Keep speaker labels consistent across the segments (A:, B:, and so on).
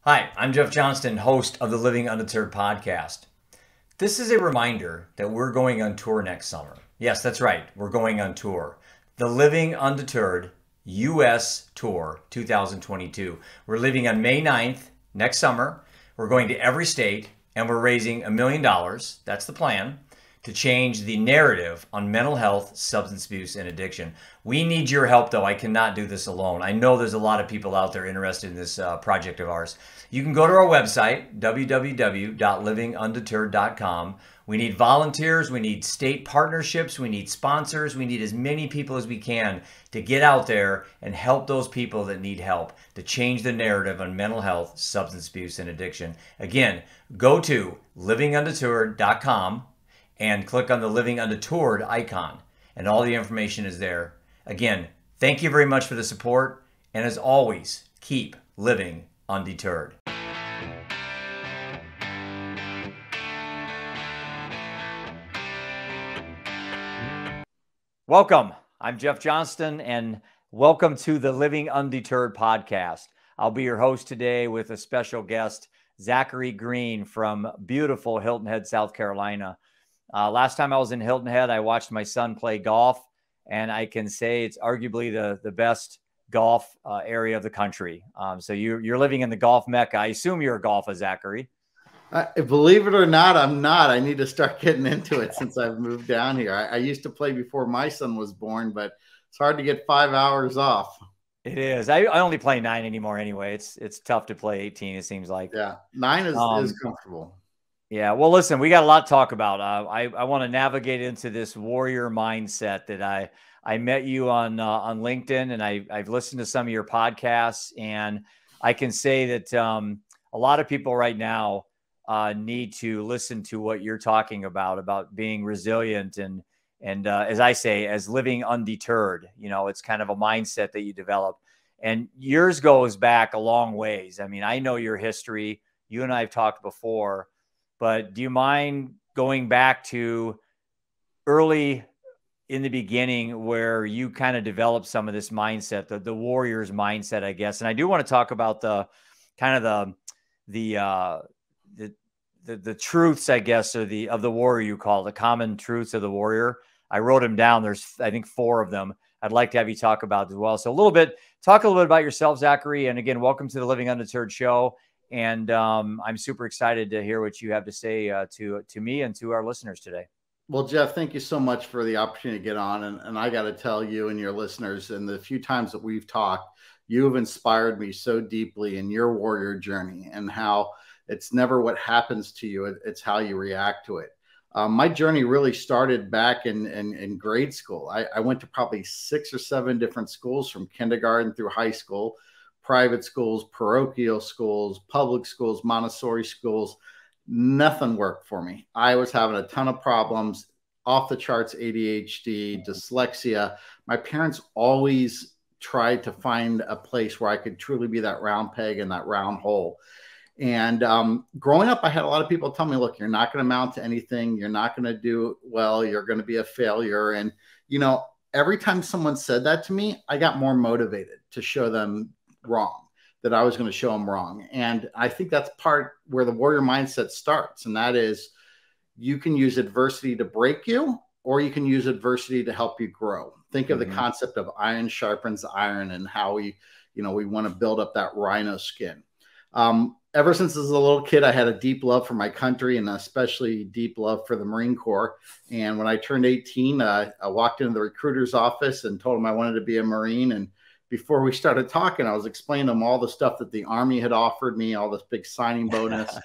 A: Hi, I'm Jeff Johnston, host of the Living Undeterred podcast. This is a reminder that we're going on tour next summer. Yes, that's right. We're going on tour. The Living Undeterred U.S. Tour 2022. We're leaving on May 9th next summer. We're going to every state and we're raising $1 million. That's the plan to change the narrative on mental health, substance abuse, and addiction. We need your help, though. I cannot do this alone. I know there's a lot of people out there interested in this project of ours. You can go to our website, www.livingundeterred.com. We need volunteers. We need state partnerships. We need sponsors. We need as many people as we can to get out there and help those people that need help to change the narrative on mental health, substance abuse, and addiction. Again, go to livingundeterred.com and click on the Living Undeterred icon, and all the information is there. Again, thank you very much for the support, and as always, keep living undeterred. Welcome. I'm Jeff Johnston, and welcome to the Living Undeterred podcast. I'll be your host today with a special guest, Zachary Green from beautiful Hilton Head, South Carolina. Last time I was in Hilton Head, I watched my son play golf, and I can say it's arguably the best golf area of the country. So you're living in the golf mecca. I assume you're a golfer, Zachary.
B: Believe it or not, I'm not. I need to start getting into it since I've moved down here. I used to play before my son was born, but it's hard to get 5 hours off.
A: It is. I only play 9 anymore anyway. It's tough to play 18, it seems like.
B: Yeah, 9 is comfortable.
A: Yeah, well, listen, we got a lot to talk about. I want to navigate into this warrior mindset that I met you on LinkedIn, and I've listened to some of your podcasts, and I can say that a lot of people right now need to listen to what you're talking about being resilient and as I say, as living undeterred. You know, it's kind of a mindset that you develop, and yours goes back a long ways. I mean, I know your history. You and I have talked before. But do you mind going back to early in the beginning where you kind of developed some of this mindset, the warrior's mindset, I guess? And I do want to talk about the kind of the truths, I guess, of the warrior you call it, the common truths of the warrior. I wrote them down. There's, I think, 4 of them I'd like to have you talk about as well. So talk a little bit about yourself, Zachary. And again, welcome to the Living Undeterred show. And I'm super excited to hear what you have to say to me and to our listeners today.
B: Well, Jeff, thank you so much for the opportunity to get on. And I got to tell you and your listeners, and the few times that we've talked, you have inspired me so deeply in your warrior journey, and how it's never what happens to you, it's how you react to it. My journey really started back in grade school. I went to probably 6 or 7 different schools from kindergarten through high school. Private schools, parochial schools, public schools, Montessori schools. Nothing worked for me. I was having a ton of problems, off the charts ADHD, dyslexia. My parents always tried to find a place where I could truly be that round peg in that round hole. And growing up, I had a lot of people tell me, look, you're not going to amount to anything. You're not going to do well. You're going to be a failure. And, you know, every time someone said that to me, I got more motivated to show them wrong, that I was going to show them wrong. And I think that's part where the warrior mindset starts. And that is, you can use adversity to break you, or you can use adversity to help you grow. Think of the concept of iron sharpens iron, and how we want to build up that rhino skin. Ever since I was a little kid, I had a deep love for my country, and especially deep love for the Marine Corps. And when I turned 18, I walked into the recruiter's office and told him I wanted to be a Marine. And before we started talking, I was explaining to them all the stuff that the Army had offered me, all this big signing bonus.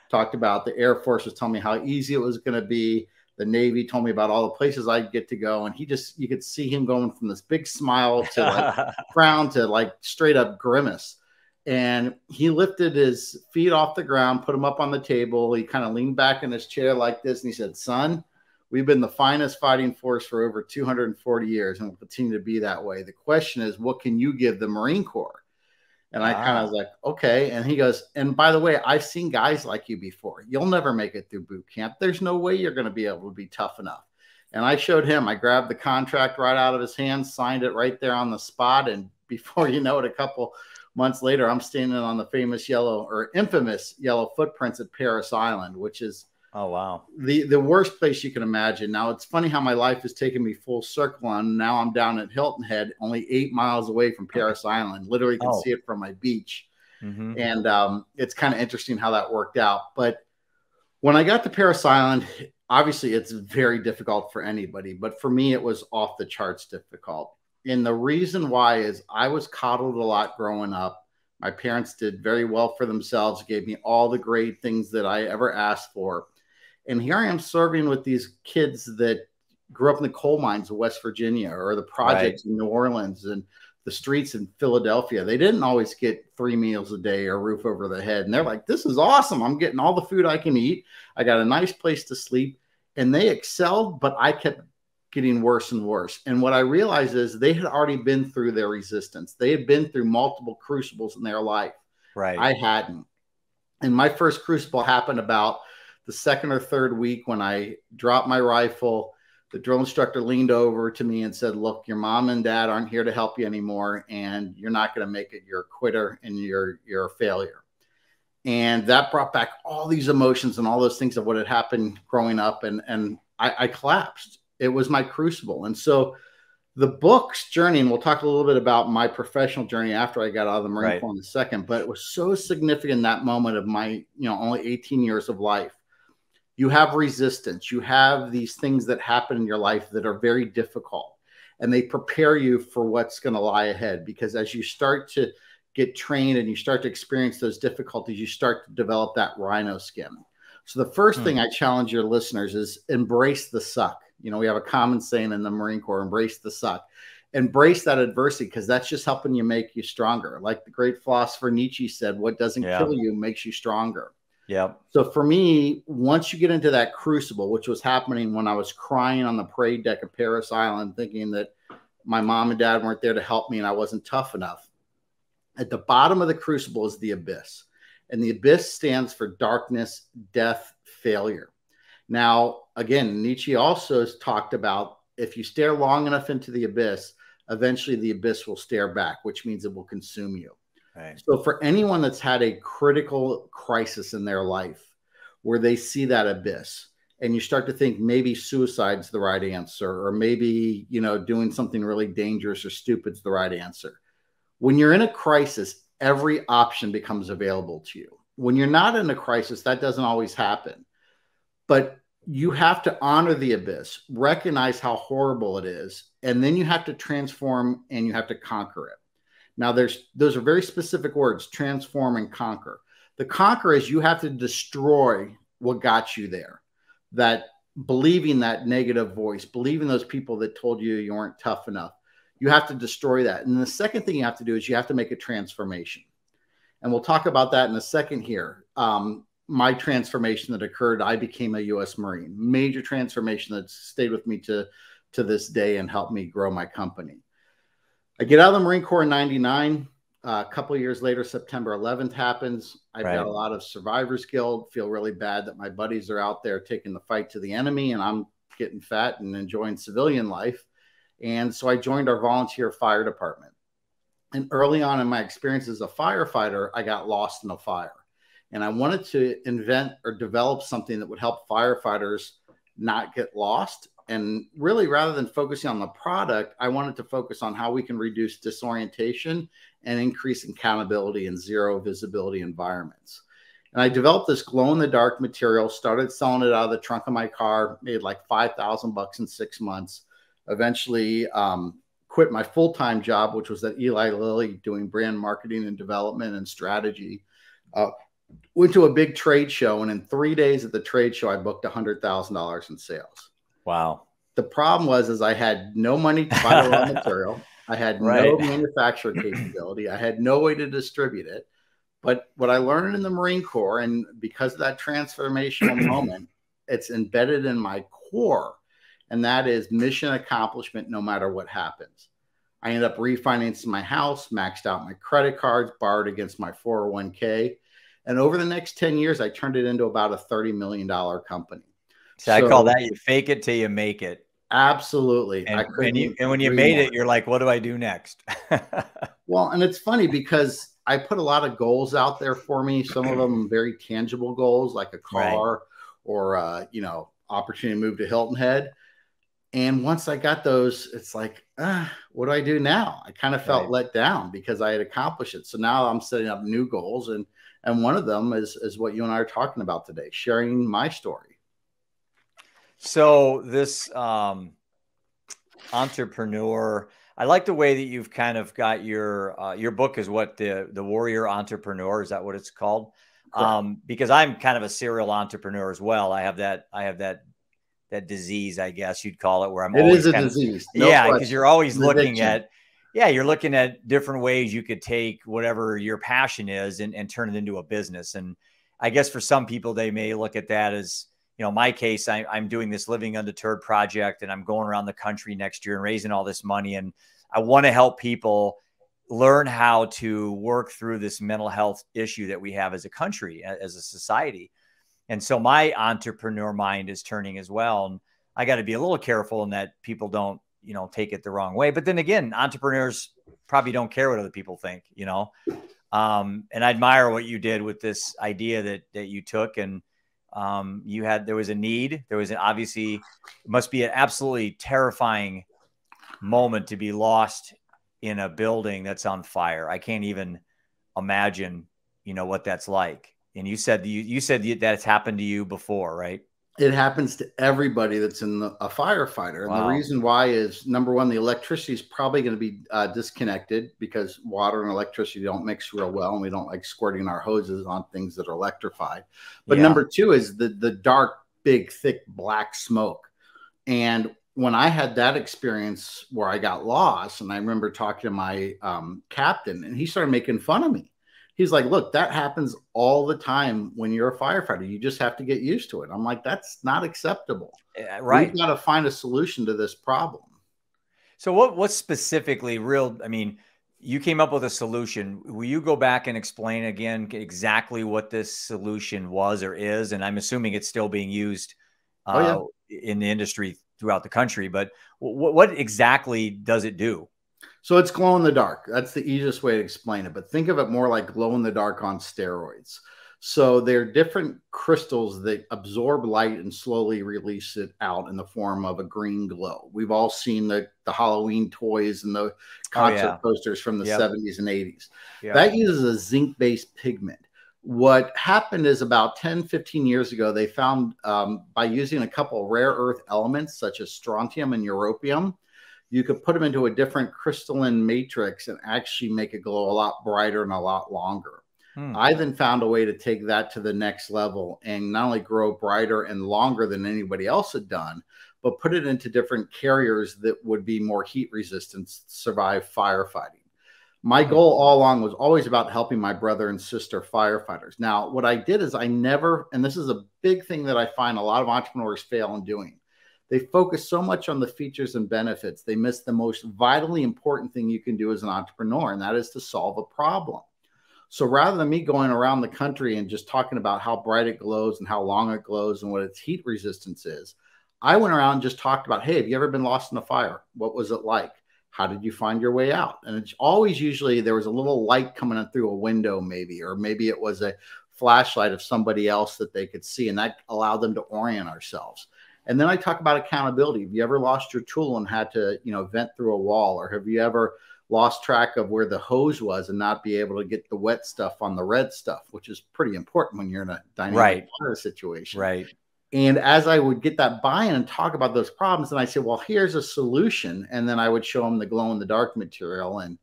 B: Talked about the Air Force was telling me how easy it was going to be. The Navy told me about all the places I'd get to go. And you could see him going from this big smile to like frown to like straight up grimace. And he lifted his feet off the ground, put them up on the table. He kind of leaned back in his chair like this. And he said, son, we've been the finest fighting force for over 240 years, and we'll continue to be that way. The question is, what can you give the Marine Corps? And I kind of was like, okay. And he goes, and by the way, I've seen guys like you before. You'll never make it through boot camp. There's no way you're going to be able to be tough enough. And I showed him. I grabbed the contract right out of his hands, signed it right there on the spot. And before you know it, a couple months later, I'm standing on the famous yellow or infamous yellow footprints at Paris Island, which is
A: oh wow,
B: the worst place you can imagine. Now it's funny how my life has taken me full circle, and now I'm down at Hilton Head, only 8 miles away from Paris Island. Literally can see it from my beach. And it's kind of interesting how that worked out. But when I got to Paris Island, obviously it's very difficult for anybody, but for me, it was off the charts difficult. And the reason why is I was coddled a lot growing up. My parents did very well for themselves, gave me all the great things that I ever asked for. And here I am serving with these kids that grew up in the coal mines of West Virginia or the projects in New Orleans and the streets in Philadelphia. They didn't always get 3 meals a day or a roof over their head. And they're like, this is awesome. I'm getting all the food I can eat. I got a nice place to sleep. And they excelled, but I kept getting worse and worse. And what I realized is they had already been through their resistance. They had been through multiple crucibles in their life.
A: Right.
B: I hadn't. And my first crucible happened about the second or third week when I dropped my rifle. The drill instructor leaned over to me and said, look, your mom and dad aren't here to help you anymore, and you're not going to make it. You're a quitter and you're a failure. And that brought back all these emotions and all those things of what had happened growing up. And I collapsed. It was my crucible. And so the book's journey, and we'll talk a little bit about my professional journey after I got out of the Marine Corps in a second, but it was so significant in that moment of my, only 18 years of life. You have resistance. You have these things that happen in your life that are very difficult, and they prepare you for what's going to lie ahead. Because as you start to get trained and you start to experience those difficulties, you start to develop that rhino skin. So the first thing I challenge your listeners is embrace the suck. We have a common saying in the Marine Corps, embrace the suck. Embrace that adversity, because that's just helping you make you stronger. Like the great philosopher Nietzsche said, what doesn't kill you makes you stronger.
A: Yeah.
B: So for me, once you get into that crucible, which was happening when I was crying on the parade deck of Paris Island, thinking that my mom and dad weren't there to help me and I wasn't tough enough. At the bottom of the crucible is the abyss. And the abyss stands for darkness, death, failure. Now, again, Nietzsche also has talked about if you stare long enough into the abyss, eventually the abyss will stare back, which means it will consume you. Right. So for anyone that's had a critical crisis in their life where they see that abyss and you start to think maybe suicide's the right answer, or maybe, doing something really dangerous or stupid's the right answer. When you're in a crisis, every option becomes available to you. When you're not in a crisis, that doesn't always happen. But you have to honor the abyss, recognize how horrible it is, and then you have to transform and you have to conquer it. Now, those are very specific words, transform and conquer. The conquer is you have to destroy what got you there. That believing that negative voice, believing those people that told you you weren't tough enough. You have to destroy that. And the second thing you have to do is you have to make a transformation. And we'll talk about that in a second here. My transformation that occurred, I became a U.S. Marine. Major transformation that stayed with me to this day and helped me grow my company. I get out of the Marine Corps in 99. A couple of years later, September 11th happens. I've got a lot of survivor's guilt, feel really bad that my buddies are out there taking the fight to the enemy and I'm getting fat and enjoying civilian life. And so I joined our volunteer fire department. And early on in my experience as a firefighter, I got lost in a fire. And I wanted to invent or develop something that would help firefighters not get lost. And really, rather than focusing on the product, I wanted to focus on how we can reduce disorientation and increase accountability in zero visibility environments. And I developed this glow-in-the-dark material, started selling it out of the trunk of my car, made like $5,000 in 6 months. Eventually quit my full-time job, which was at Eli Lilly doing brand marketing and development and strategy. Went to a big trade show, and in 3 days at the trade show, I booked $100,000 in sales.
A: Wow.
B: The problem was I had no money to buy the raw material. I had no manufacturer capability. I had no way to distribute it. But what I learned in the Marine Corps, and because of that transformational moment, it's embedded in my core. And that is mission accomplishment no matter what happens. I ended up refinancing my house, maxed out my credit cards, borrowed against my 401k. And over the next 10 years, I turned it into about a $30 million company.
A: So I call that you fake it till you make it.
B: Absolutely.
A: And when you made it, you're like, what do I do next?
B: Well, and it's funny because I put a lot of goals out there for me. Some of them very tangible goals, like a car or, you know, opportunity to move to Hilton Head. And once I got those, it's like, what do I do now? I kind of felt let down because I had accomplished it. So now I'm setting up new goals. And one of them is what you and I are talking about today, sharing my story.
A: So this entrepreneur, I like the way that you've kind of got your book is what, the Warrior Entrepreneur, is that what it's called? Because I'm kind of a serial entrepreneur as well. I have that disease, I guess you'd call it, where I'm always
B: a disease.
A: Because you're always looking at, you're looking at different ways you could take whatever your passion is and turn it into a business. And I guess for some people, they may look at that as, you know, my case, I'm doing this Living Undeterred project, and I'm going around the country next year and raising all this money. And I want to help people learn how to work through this mental health issue that we have as a country, as a society. And so my entrepreneur mind is turning as well. And I got to be a little careful in that people don't, you know, take it the wrong way. But then again, entrepreneurs probably don't care what other people think, you know. And I admire what you did with this idea that you took, and there was a need. There was obviously, it must be an absolutely terrifying moment to be lost in a building that's on fire. I can't even imagine, you know, what that's like. And you said that's happened to you before, right?
B: It happens to everybody that's in a firefighter. And the reason why is, number one, the electricity is probably going to be disconnected because water and electricity don't mix real well. And we don't like squirting our hoses on things that are electrified. But number two is the dark, big, thick, black smoke. And when I had that experience where I got lost, and I remember talking to my captain, and he started making fun of me. He's like, look, that happens all the time when you're a firefighter. You just have to get used to it. I'm like, that's not acceptable.
A: Right.
B: We've got to find a solution to this problem.
A: So what specifically I mean, you came up with a solution. Will you go back and explain again exactly what this solution was or is? And I'm assuming it's still being used in the industry throughout the country, but what exactly does it do?
B: So it's glow in the dark. That's the easiest way to explain it. But think of it more like glow in the dark on steroids. So they're different crystals that absorb light and slowly release it out in the form of a green glow. We've all seen the Halloween toys and the concert posters from the 70s and 80s. That uses a zinc-based pigment. What happened is about 10, 15 years ago, they found by using a couple of rare earth elements such as strontium and europium, you could put them into a different crystalline matrix and actually make it glow a lot brighter and a lot longer. I then found a way to take that to the next level and not only grow brighter and longer than anybody else had done, but put it into different carriers that would be more heat resistant to survive firefighting. My goal all along was always about helping my brother and sister firefighters. Now, what I did is and this is a big thing that I find a lot of entrepreneurs fail in doing. They focus so much on the features and benefits, they miss the most vitally important thing you can do as an entrepreneur, and that is to solve a problem. So rather than me going around the country and just talking about how bright it glows and how long it glows and what its heat resistance is, I went around and just talked about, hey, have you ever been lost in a fire? What was it like? How did you find your way out? And it's always usually there was a little light coming in through a window maybe, or maybe it was a flashlight of somebody else that they could see, and that allowed them to orient ourselves. And then I talk about accountability. Have you ever lost your tool and had to, vent through a wall? Or have you ever lost track of where the hose was and not be able to get the wet stuff on the red stuff, which is pretty important when you're in a dynamic fire situation. Right. And as I would get that buy-in and talk about those problems, and I say, well, here's a solution. And then I would show them the glow in the dark material. And,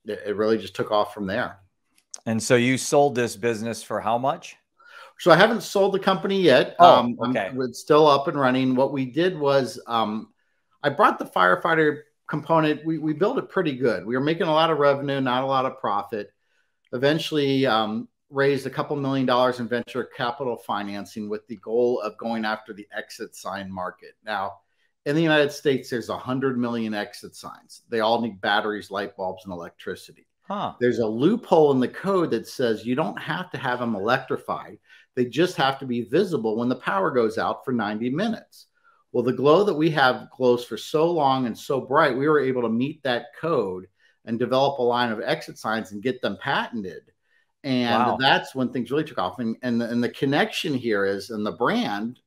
B: it really just took off from there. And so you sold this business for how much? So I haven't sold the company yet. Okay. It's still up and running. What we did was I brought the firefighter component. We built it pretty good. We were making a lot of revenue, not a lot of profit. Eventually raised a couple $1 million in venture capital financing with the goal of going after the exit sign market. Now, in the United States, there's 100 million exit signs. They all need batteries, light bulbs, and electricity. There's a loophole in the code that says you don't have to have them electrified. They just have to be visible when the power goes out for 90 minutes. Well, the glow that we have glows for so long and so bright, we were able to meet that code and develop a line of exit signs and get them patented. And
A: Wow.
B: that's when things really took off. And the connection here is, and the brand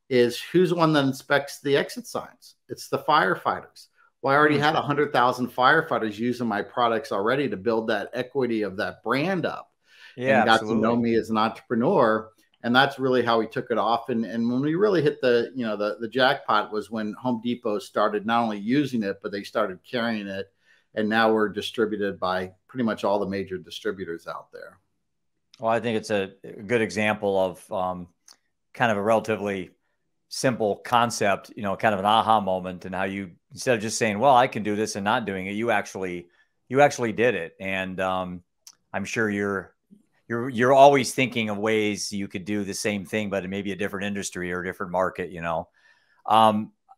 B: is, who's the one that inspects the exit signs? It's the firefighters. Well, I already had 100,000 firefighters using my products already to build that equity of that brand up,
A: Yeah,
B: and got to know
A: absolutely.
B: me as an entrepreneur. And that's really how we took it off. And when we really hit the, you know, the jackpot was when Home Depot started not only using it, but they started carrying it. And now we're distributed by pretty much all the major distributors out there.
A: Well, I think it's a good example of kind of a relatively simple concept, you know, kind of an aha moment, and how you, instead of just saying, well, I can do this and not doing it, you actually did it. And I'm sure you're always thinking of ways you could do the same thing, but in maybe a different industry or a different market, you know.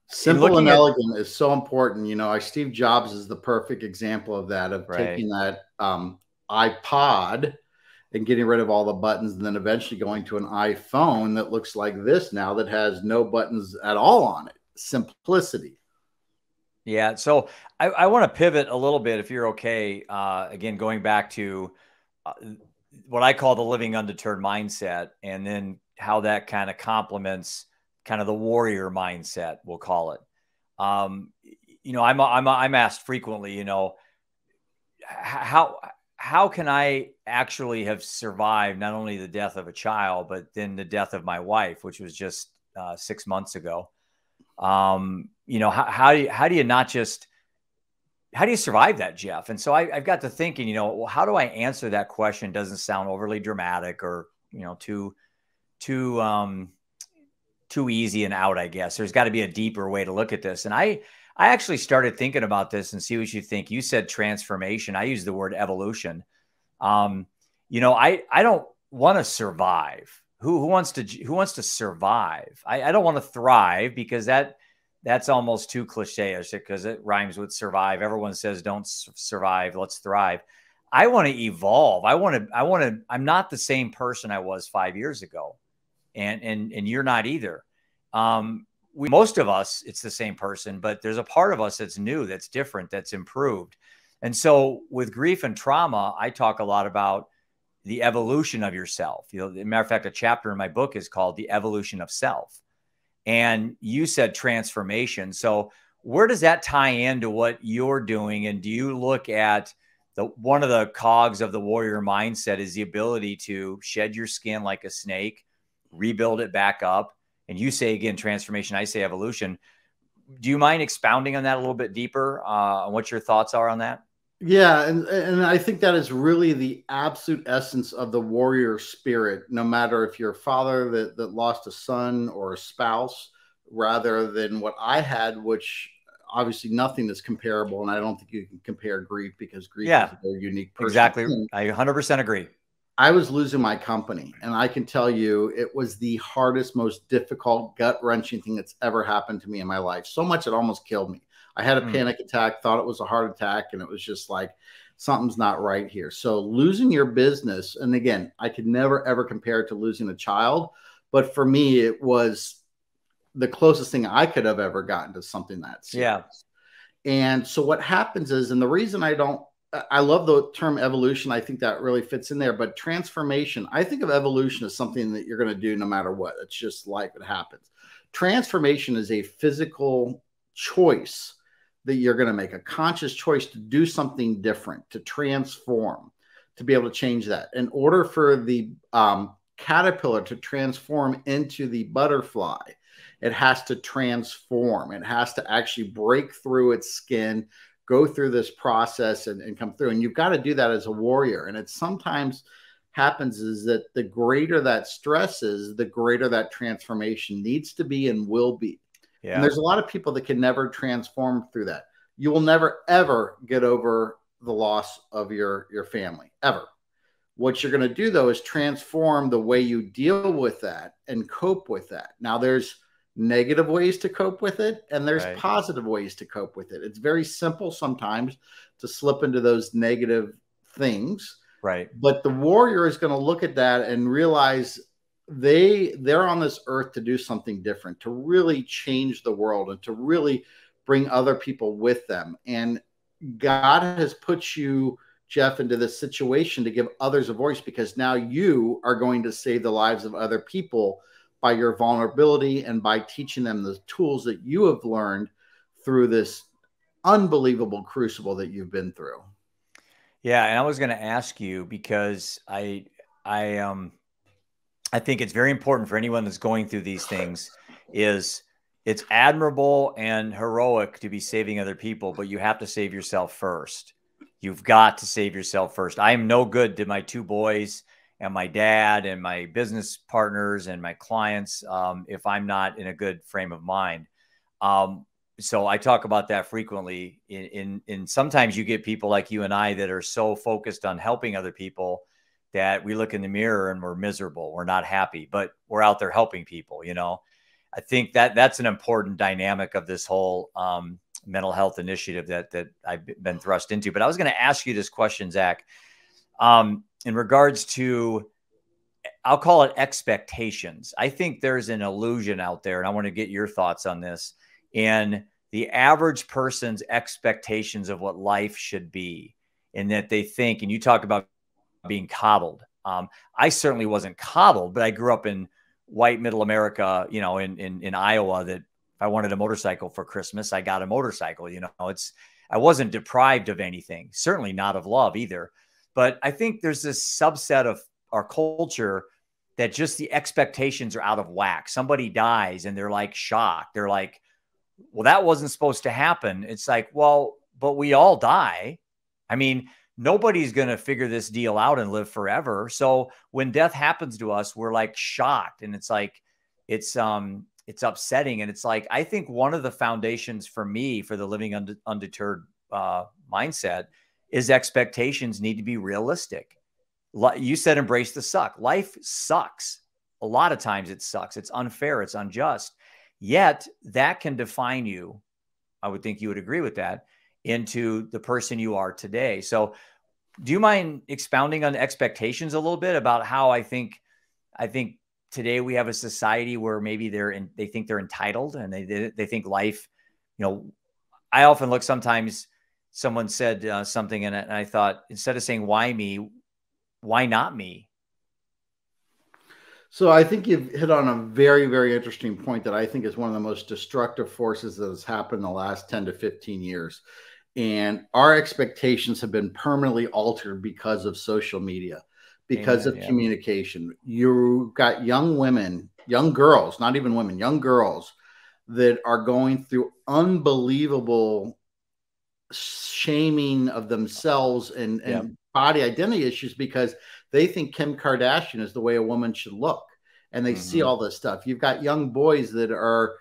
B: Simple and elegant is so important. You know, Steve Jobs is the perfect example of that, of taking that iPod and getting rid of all the buttons, and then eventually going to an iPhone that looks like this now, that has no buttons at all on it. Simplicity.
A: Yeah. So I want to pivot a little bit, if you're okay. Again, going back to what I call the living undeterred mindset, and then how that kind of complements kind of the warrior mindset, we'll call it. You know, I'm asked frequently, you know, how can I actually have survived not only the death of a child, but then the death of my wife, which was just 6 months ago. You know, how do you not just, how do you survive that, Jeff? And so I've got to thinking, you know, well, how do I answer that question? Doesn't sound overly dramatic, or, you know, too easy and out, I guess. There's got to be a deeper way to look at this. And I actually started thinking about this, and see what you think. You said transformation. I use the word evolution. You know, I don't want to survive. Who wants to survive? I don't want to thrive, because that's almost too cliche-ish, because it rhymes with survive. Everyone says don't survive, let's thrive. I want to evolve. I'm not the same person I was 5 years ago. And you're not either. Most of us, it's the same person, but there's a part of us that's new, that's different, that's improved. And so with grief and trauma, I talk a lot about the evolution of yourself. You know, as a matter of fact, a chapter in my book is called The Evolution of Self. And you said transformation. So where does that tie into what you're doing? And do you look at one of the cogs of the warrior mindset is the ability to shed your skin like a snake, rebuild it back up? And you say, again, transformation, I say evolution. Do you mind expounding on that a little bit deeper, on what your thoughts are on that?
B: Yeah, and I think that is really the absolute essence of the warrior spirit, no matter if you're a father that lost a son or a spouse, rather than what I had, which obviously nothing is comparable. And I don't think you can compare grief, because grief is a very unique person.
A: Exactly. I 100% agree.
B: I was losing my company, and I can tell you it was the hardest, most difficult, gut-wrenching thing that's ever happened to me in my life. So much it almost killed me. I had a panic attack, thought it was a heart attack, and it was just like, something's not right here. So losing your business, and again, I could never, ever compare it to losing a child, but for me, it was the closest thing I could have ever gotten to something that serious. Yeah. And so what happens is, and the reason I love the term evolution. I think that really fits in there. But transformation, I think of evolution as something that you're going to do no matter what. It's just life. It happens. Transformation is a physical choice that you're going to make, a conscious choice to do something different, to transform, to be able to change that. In order for the caterpillar to transform into the butterfly, it has to transform. It has to actually break through its skin, go through this process and come through. And you've got to do that as a warrior. And it sometimes happens is that the greater that stress is, the greater that transformation needs to be and will be. Yeah. And there's a lot of people that can never transform through that. You will never, ever get over the loss of your family, ever. What you're going to do, though, is transform the way you deal with that and cope with that. Now, there's negative ways to cope with it, and there's positive ways to cope with it. It's very simple sometimes to slip into those negative things. Right. But the warrior is going to look at that and realize they're on this earth to do something different, to really change the world and to really bring other people with them. And God has put you, Jeff, into this situation to give others a voice, because now you are going to save the lives of other people by your vulnerability and by teaching them the tools that you have learned through this unbelievable crucible that you've been through.
A: Yeah, and I was going to ask you because I think it's very important for anyone that's going through these things. Is It's admirable and heroic to be saving other people, but you have to save yourself first. You've got to save yourself first. I am no good to my two boys and my dad and my business partners and my clients if I'm not in a good frame of mind. So I talk about that frequently. In sometimes you get people like you and I that are so focused on helping other people that we look in the mirror and we're miserable. We're not happy, but we're out there helping people. I think that that's an important dynamic of this whole mental health initiative that I've been thrust into. But I was going to ask you this question, Zach, in regards to, I'll call it expectations. I think there's an illusion out there, and I want to get your thoughts on this. And the average person's expectations of what life should be, and that they think, and you talk about being coddled. I certainly wasn't coddled, but I grew up in white middle America, in Iowa, that if I wanted a motorcycle for Christmas, I got a motorcycle. I wasn't deprived of anything, certainly not of love either. But I think there's this subset of our culture that just the expectations are out of whack. Somebody dies and they're like shocked. They're like, well, that wasn't supposed to happen. It's like, well, but we all die. I mean, nobody's going to figure this deal out and live forever. So when death happens to us, we're like shocked. And it's like, it's upsetting. And it's like, I think one of the foundations for me for the living undeterred mindset is expectations need to be realistic. You said, embrace the suck. Life sucks. A lot of times it sucks. It's unfair. It's unjust. Yet that can define you. I would think you would agree with that, into the person you are today. So do you mind expounding on expectations a little bit about how I think today we have a society where maybe they think they're entitled, and they think life, I often look, sometimes someone said something and I thought, instead of saying, why me, why not me?
B: So I think you've hit on a very, very interesting point that I think is one of the most destructive forces that has happened in the last 10 to 15 years. And our expectations have been permanently altered because of social media, because of communication. You've got young women, young girls, not even women, young girls that are going through unbelievable shaming of themselves and body identity issues because they think Kim Kardashian is the way a woman should look. And they see all this stuff. You've got young boys that are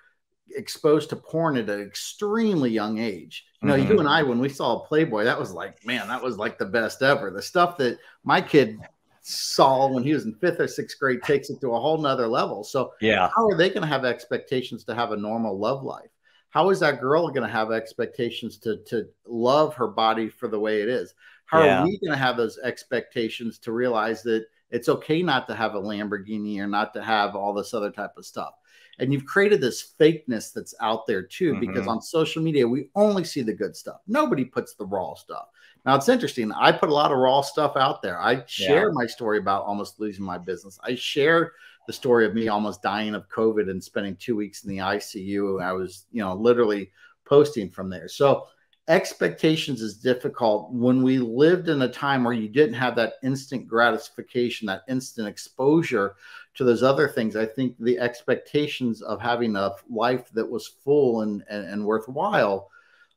B: exposed to porn at an extremely young age. You and I, when we saw Playboy, that was like, man, that was like the best ever. The stuff that my kid saw when he was in 5th or 6th grade takes it to a whole nother level. So how are they going to have expectations to have a normal love life? How is that girl going to have expectations to love her body for the way it is? How are we going to have those expectations to realize that it's okay not to have a Lamborghini or not to have all this other type of stuff? And you've created this fakeness that's out there too, because on social media, we only see the good stuff. Nobody puts the raw stuff. Now, it's interesting. I put a lot of raw stuff out there. I share my story about almost losing my business. I share the story of me almost dying of COVID and spending 2 weeks in the ICU. I was, literally posting from there. So expectations is difficult when we lived in a time where you didn't have that instant gratification, that instant exposure to those other things. I think the expectations of having a life that was full and worthwhile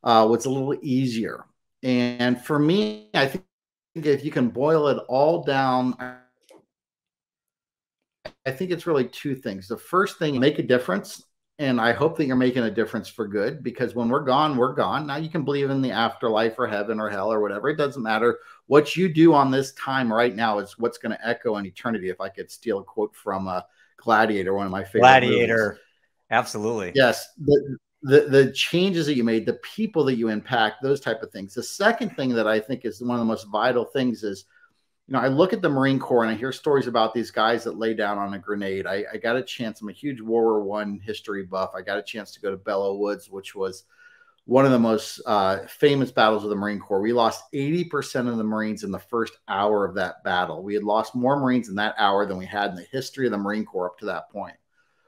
B: was a little easier. And for me, I think if you can boil it all down, I think it's really two things. The first thing, make a difference. And I hope that you're making a difference for good, because when we're gone, we're gone. Now you can believe in the afterlife or heaven or hell or whatever. It doesn't matter. What you do on this time right now is what's going to echo in eternity. If I could steal a quote from Gladiator, one of my favorite
A: Gladiator.
B: movies.
A: Absolutely.
B: Yes. The changes that you made, the people that you impact, those type of things. The second thing that I think is one of the most vital things is, I look at the Marine Corps and I hear stories about these guys that lay down on a grenade. I got a chance. I'm a huge World War I history buff. I got a chance to go to Belleau Woods, which was one of the most famous battles of the Marine Corps. We lost 80% of the Marines in the first hour of that battle. We had lost more Marines in that hour than we had in the history of the Marine Corps up to that point.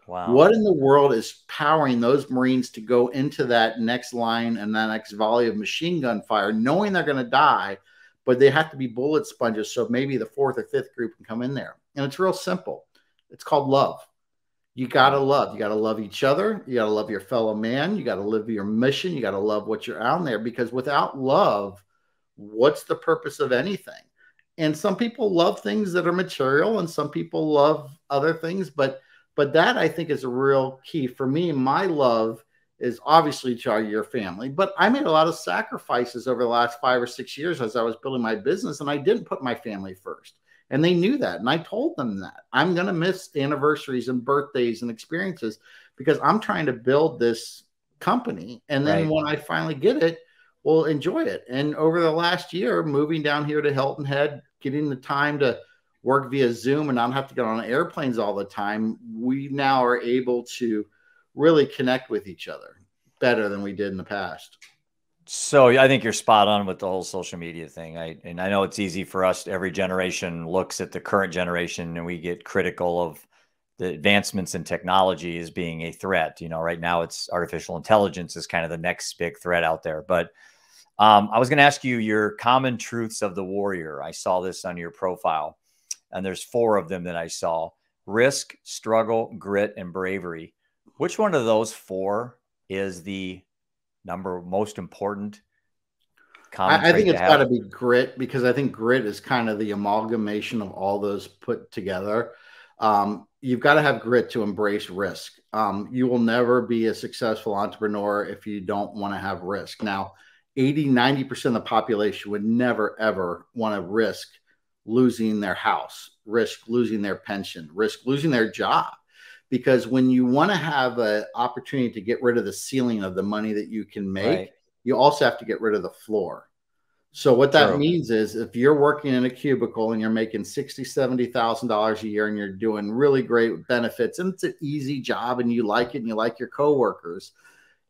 A: Wow.
B: What in the world is powering those Marines to go into that next line and that next volley of machine gun fire, knowing they're going to die, but they have to be bullet sponges, so maybe the fourth or fifth group can come in there? And it's real simple. It's called love. You got to love. You got to love each other. You got to love your fellow man. You got to live your mission. You got to love what you're out there, because without love, what's the purpose of anything? And some people love things that are material, and some people love other things, but that, I think, is a real key for me. My love is obviously to your family, but I made a lot of sacrifices over the last 5 or 6 years as I was building my business, and I didn't put my family first. And they knew that. And I told them that I'm going to miss anniversaries and birthdays and experiences because I'm trying to build this company. And then when I finally get it, we'll enjoy it. And over the last year, moving down here to Hilton Head, getting the time to work via Zoom and not have to get on airplanes all the time, we now are able to really connect with each other better than we did in the past.
A: So I think you're spot on with the whole social media thing. And I know it's easy for us. Every generation looks at the current generation and we get critical of the advancements in technology as being a threat. You know, right now it's artificial intelligence is kind of the next big threat out there. But I was going to ask you your common truths of the warrior. I saw this on your profile, and there's 4 of them that I saw: risk, struggle, grit, and bravery. Which one of those 4 is the most important common trait?
B: I think it's got to be grit, because I think grit is kind of the amalgamation of all those put together. You've got to have grit to embrace risk. You will never be a successful entrepreneur if you don't want to have risk. Now, 80–90% of the population would never, ever want to risk losing their house, risk losing their pension, risk losing their job. Because when you want to have an opportunity to get rid of the ceiling of the money that you can make, you also have to get rid of the floor. So what that means is, if you're working in a cubicle and you're making $60,000, $70,000 a year and you're doing really great benefits and it's an easy job and you like it and you like your coworkers,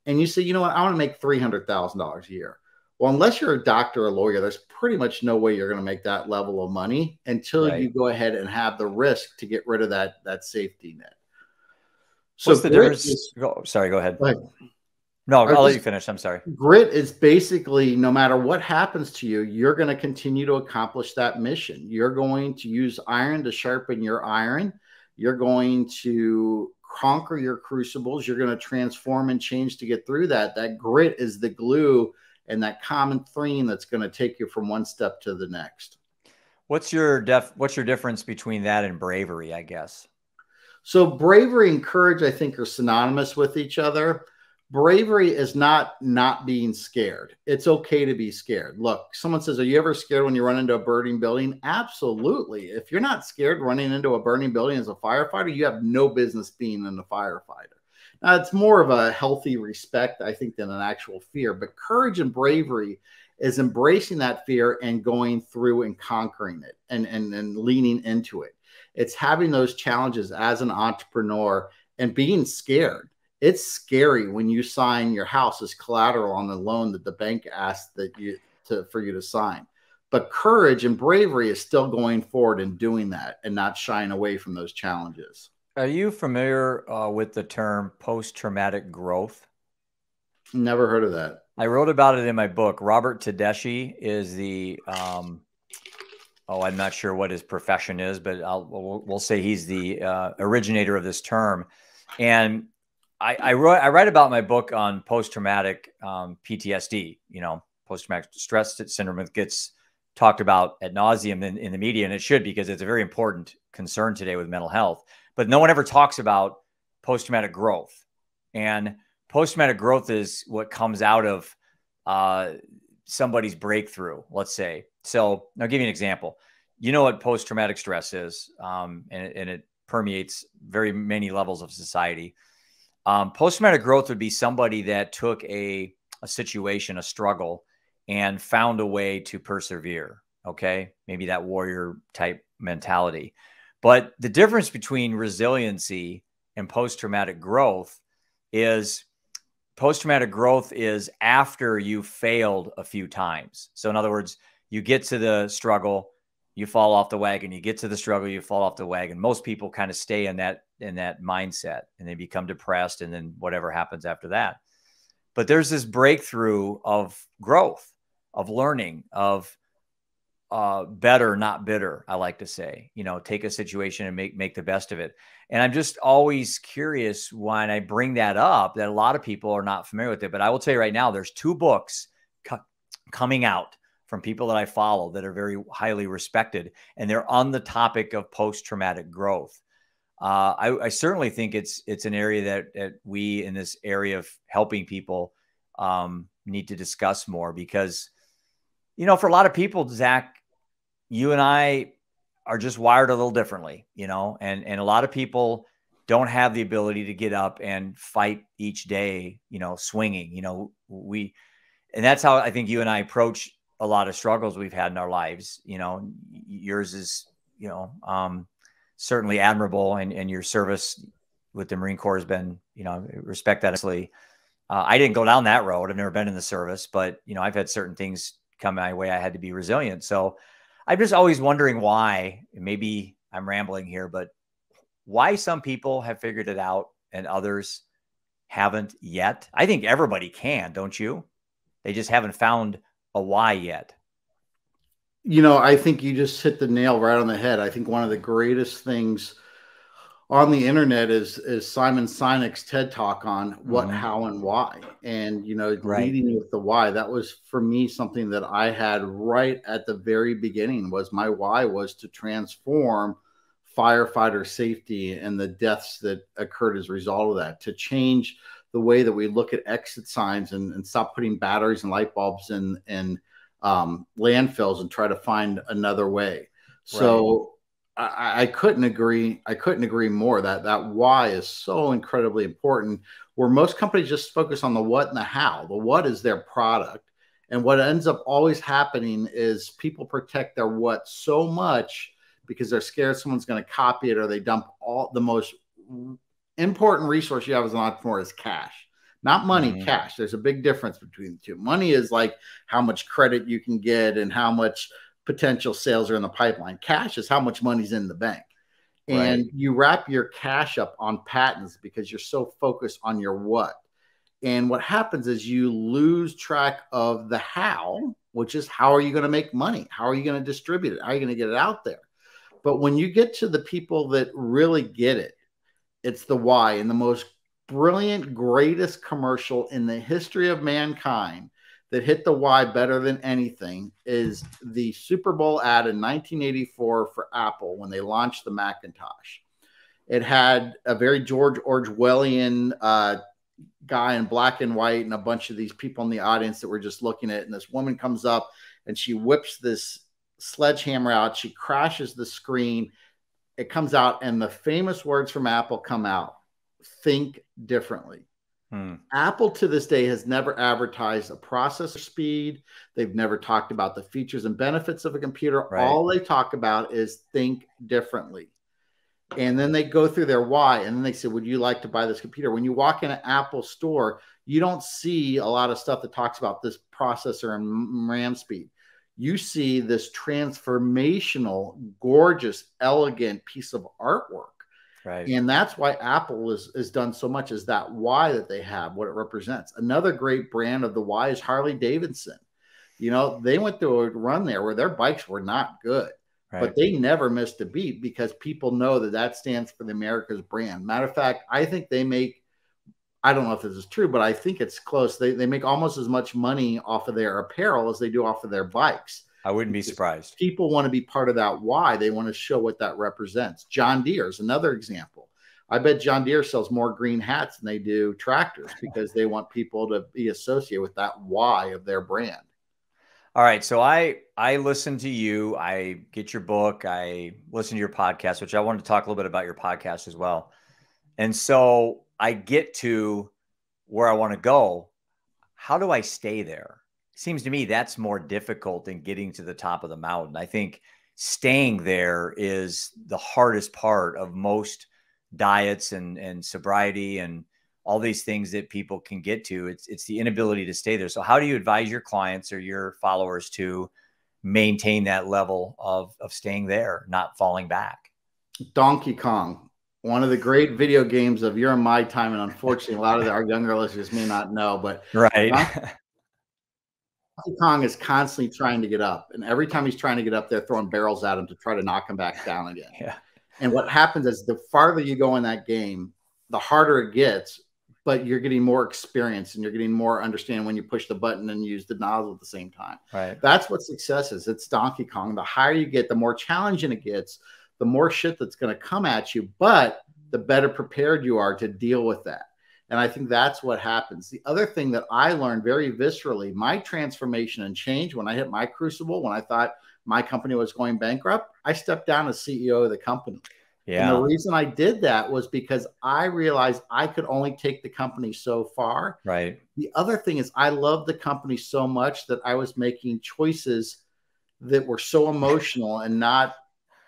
B: and you say, you know what, I want to make $300,000 a year. Well, unless you're a doctor or a lawyer, there's pretty much no way you're going to make that level of money until you go ahead and have the risk to get rid of that safety net. So
A: what's the difference? Sorry, go ahead. No, I'll let you finish. I'm sorry.
B: Grit is basically, no matter what happens to you, you're going to continue to accomplish that mission. You're going to use iron to sharpen your iron. You're going to conquer your crucibles. You're going to transform and change to get through that. That grit is the glue and that common theme that's going to take you from one step to the next.
A: What's your difference between that and bravery, I guess?
B: So bravery and courage, I think, are synonymous with each other. Bravery is not being scared. It's okay to be scared. Look, someone says, are you ever scared when you run into a burning building? Absolutely. If you're not scared running into a burning building as a firefighter, you have no business being a firefighter. Now, it's more of a healthy respect, I think, than an actual fear. But courage and bravery is embracing that fear and going through and conquering it and leaning into it. It's having those challenges as an entrepreneur and being scared. It's scary when you sign your house as collateral on the loan that the bank asked for you to sign. But courage and bravery is still going forward and doing that and not shying away from those challenges.
A: Are you familiar with the term post-traumatic growth?
B: Never heard of that.
A: I wrote about it in my book. Robert Tedeschi is the I'm not sure what his profession is, but we'll say he's the originator of this term. And I write about my book on post-traumatic PTSD, post-traumatic stress syndrome. It gets talked about ad nauseum in the media, and it should, because it's a very important concern today with mental health. But no one ever talks about post-traumatic growth. And post-traumatic growth is what comes out of somebody's breakthrough, let's say. So I'll give you an example. You know what post-traumatic stress is, and it permeates very many levels of society. Post-traumatic growth would be somebody that took a situation, a struggle, and found a way to persevere. Okay. Maybe that warrior type mentality. But the difference between resiliency and post-traumatic growth is post-traumatic growth is after you failed a few times. So in other words, you get to the struggle, you fall off the wagon, you get to the struggle, you fall off the wagon. Most people kind of stay in that mindset, and they become depressed, and then whatever happens after that. But there's this breakthrough of growth, of learning, of better, not bitter, I like to say. Take a situation and make the best of it. And I'm just always curious when I bring that up, that a lot of people are not familiar with it. But I will tell you right now, there's 2 books coming out from people that I follow that are very highly respected, and they're on the topic of post-traumatic growth. I certainly think it's an area that we in this area of helping people need to discuss more, because, for a lot of people, Zach, you and I are just wired a little differently, and a lot of people don't have the ability to get up and fight each day, swinging, and that's how I think you and I approach a lot of struggles we've had in our lives. Yours is, certainly admirable, and your service with the Marine Corps has been, respect that. I didn't go down that road. I've never been in the service, but, I've had certain things come my way. I had to be resilient. So I'm just always wondering why, maybe I'm rambling here, but why some people have figured it out and others haven't yet. I think everybody can, don't you? They just haven't found a why yet.
B: I think you just hit the nail right on the head. I think one of the greatest things on the internet is Simon Sinek's TED Talk on what, how, and why. And, leading with the why, that was for me something that I had right at the very beginning. Was my why was to transform firefighter safety and the deaths that occurred as a result of that, to change the way that we look at exit signs and stop putting batteries and light bulbs in landfills and try to find another way. So I couldn't agree. I couldn't agree more that why is so incredibly important, where most companies just focus on the what and the how. The what is their product. And what ends up always happening is people protect their what so much because they're scared someone's going to copy it, or they dump all the most important resource you have as an entrepreneur is cash. Not money, cash. There's a big difference between the two. Money is like how much credit you can get and how much potential sales are in the pipeline. Cash is how much money's in the bank. And you wrap your cash up on patents because you're so focused on your what. And what happens is you lose track of the how, which is how are you going to make money? How are you going to distribute it? How are you going to get it out there? But when you get to the people that really get it, it's the why. And the most brilliant, greatest commercial in the history of mankind that hit the why better than anything is the Super Bowl ad in 1984 for Apple when they launched the Macintosh. It had a very George Orwellian guy in black and white and a bunch of these people in the audience that were just looking at it. And this woman comes up and she whips this sledgehammer out. She crashes the screen. It comes out, and the famous words from Apple come out: think differently. Apple to this day has never advertised a processor speed. They've never talked about the features and benefits of a computer. All they talk about is think differently. And then they go through their why, and then they say, would you like to buy this computer? When you walk in an Apple store, you don't see a lot of stuff that talks about this processor and RAM speed. You see this transformational, gorgeous, elegant piece of artwork. And that's why Apple is done so much, is that why that they have, what it represents. Another great brand of the why is Harley Davidson. They went through a run there where their bikes were not good, but they never missed a beat because people know that stands for the America's brand. Matter of fact, I think they make, I don't know if this is true, but I think it's close. They make almost as much money off of their apparel as they do off of their bikes.
A: I wouldn't be surprised.
B: People want to be part of that why. They want to show what that represents. John Deere is another example. I bet John Deere sells more green hats than they do tractors because they want people to be associated with that why of their brand.
A: All right. So I listen to you. I get your book. I listen to your podcast, which I wanted to talk a little bit about your podcast as well. And so I get to where I want to go. How do I stay there? Seems to me that's more difficult than getting to the top of the mountain. I think staying there is the hardest part of most diets and sobriety and all these things that people can get to. It's the inability to stay there. So how do you advise your clients or your followers to maintain that level of staying there, not falling back?
B: Donkey Kong, one of the great video games of your and my time, and unfortunately, a lot of our younger listeners may not know, but
A: Right.
B: Donkey Kong is constantly trying to get up, and every time he's trying to get up, they're throwing barrels at him to try to knock him back down again.
A: Yeah.
B: And what happens is the farther you go in that game, the harder it gets, but you're getting more experience and you're getting more understanding when you push the button and use the nozzle at the same time.
A: Right.
B: That's what success is. It's Donkey Kong. The higher you get, the more challenging it gets, the more shit that's going to come at you, but the better prepared you are to deal with that. And I think that's what happens. The other thing that I learned very viscerally, my transformation and change when I hit my crucible, when I thought my company was going bankrupt, I stepped down as CEO of the company. Yeah. And the reason I did that was because I realized I could only take the company so far.
A: Right.
B: The other thing is I loved the company so much that I was making choices that were so emotional and not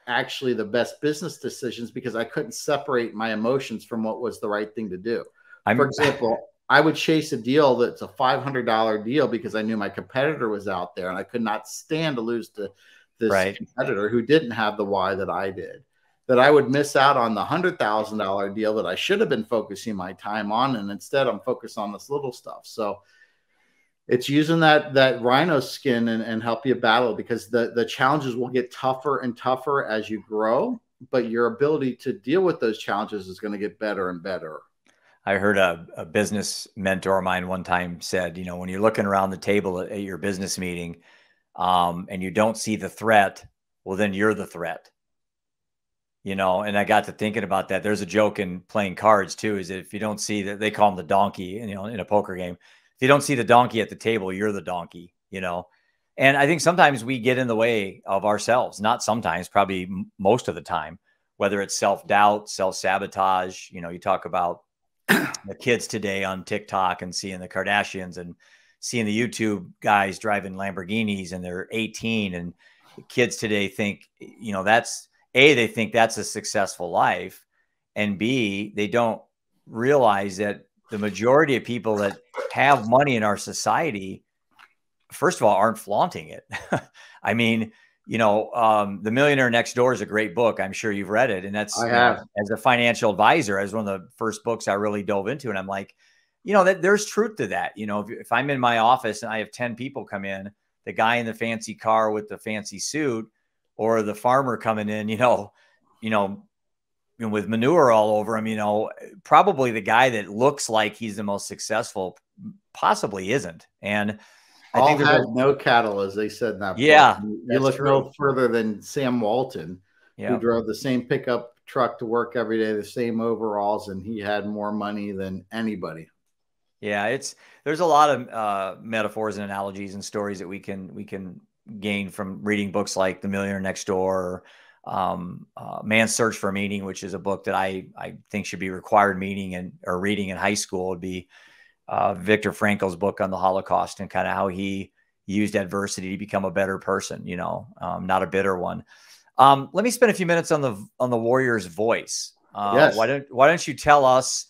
B: actually the best business decisions because I couldn't separate my emotions from what was the right thing to do. For example, I would chase a deal that's a $500 deal because I knew my competitor was out there and I could not stand to lose to this competitor who didn't have the why that I did. That I would miss out on the $100,000 deal that I should have been focusing my time on. And instead I'm focused on this little stuff. So it's using that rhino skin and help you battle because the challenges will get tougher and tougher as you grow, but your ability to deal with those challenges is going to get better and better.
A: I heard a business mentor of mine one time said, you know, when you're looking around the table at your business meeting and you don't see the threat, well, then you're the threat. You know, and I got to thinking about that. There's a joke in playing cards too, is that if you don't see that, they call them the donkey, you know, in a poker game. If you don't see the donkey at the table, you're the donkey, you know? And I think sometimes we get in the way of ourselves, not sometimes, probably most of the time, whether it's self-doubt, self-sabotage. You know, you talk about the kids today on TikTok and seeing the Kardashians and seeing the YouTube guys driving Lamborghinis and they're 18. And the kids today think, you know, that's A, they think that's a successful life. And B, they don't realize that the majority of people that have money in our society, first of all, aren't flaunting it. I mean, you know, The Millionaire Next Door is a great book. I'm sure you've read it. And that's,
B: I have.
A: As a financial advisor, as one of the first books I really dove into. And I'm like, you know, that there's truth to that. You know, if I'm in my office and I have 10 people come in, the guy in the fancy car with the fancy suit or the farmer coming in, with manure all over him, you know, probably the guy that looks like he's the most successful possibly isn't. And I think
B: had no cattle, as they said in that
A: book.
B: You look no further than Sam Walton, who drove the same pickup truck to work every day, the same overalls, and he had more money than anybody.
A: Yeah, there's a lot of metaphors and analogies and stories that we can gain from reading books like The Millionaire Next Door, or Man's Search for Meaning, which is a book that I think should be required reading in high school. Would be Viktor Frankl's book on the Holocaust and kind of how he used adversity to become a better person, you know, not a bitter one. Let me spend a few minutes on the warrior's voice.
B: Yes.
A: Why don't you tell us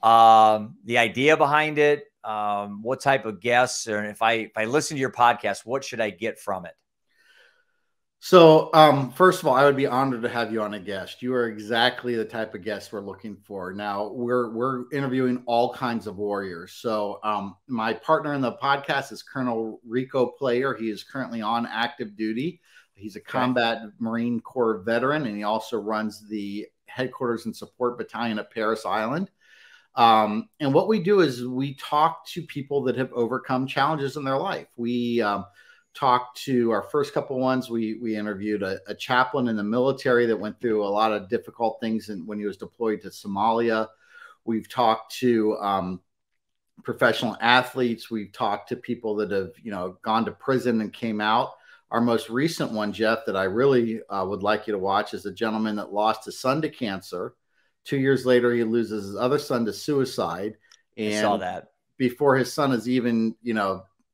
A: the idea behind it, what type of guests, or if I listen to your podcast, what should I get from it?
B: So, first of all, I would be honored to have you on a guest. You are exactly the type of guest we're looking for. Now, we're interviewing all kinds of warriors. So, my partner in the podcast is Colonel Rico Player. He is currently on active duty. He's a combat Marine Corps veteran, and he also runs the headquarters and support battalion at Paris Island. And what we do is we talk to people that have overcome challenges in their life. We talked to our first couple ones. We interviewed a chaplain in the military that went through a lot of difficult things when he was deployed to Somalia. We've talked to professional athletes. We've talked to people that have, gone to prison and came out. Our most recent one, Jeff, that I really would like you to watch is a gentleman that lost his son to cancer. 2 years later, he loses his other son to suicide. And
A: I saw that. Before
B: his son is even,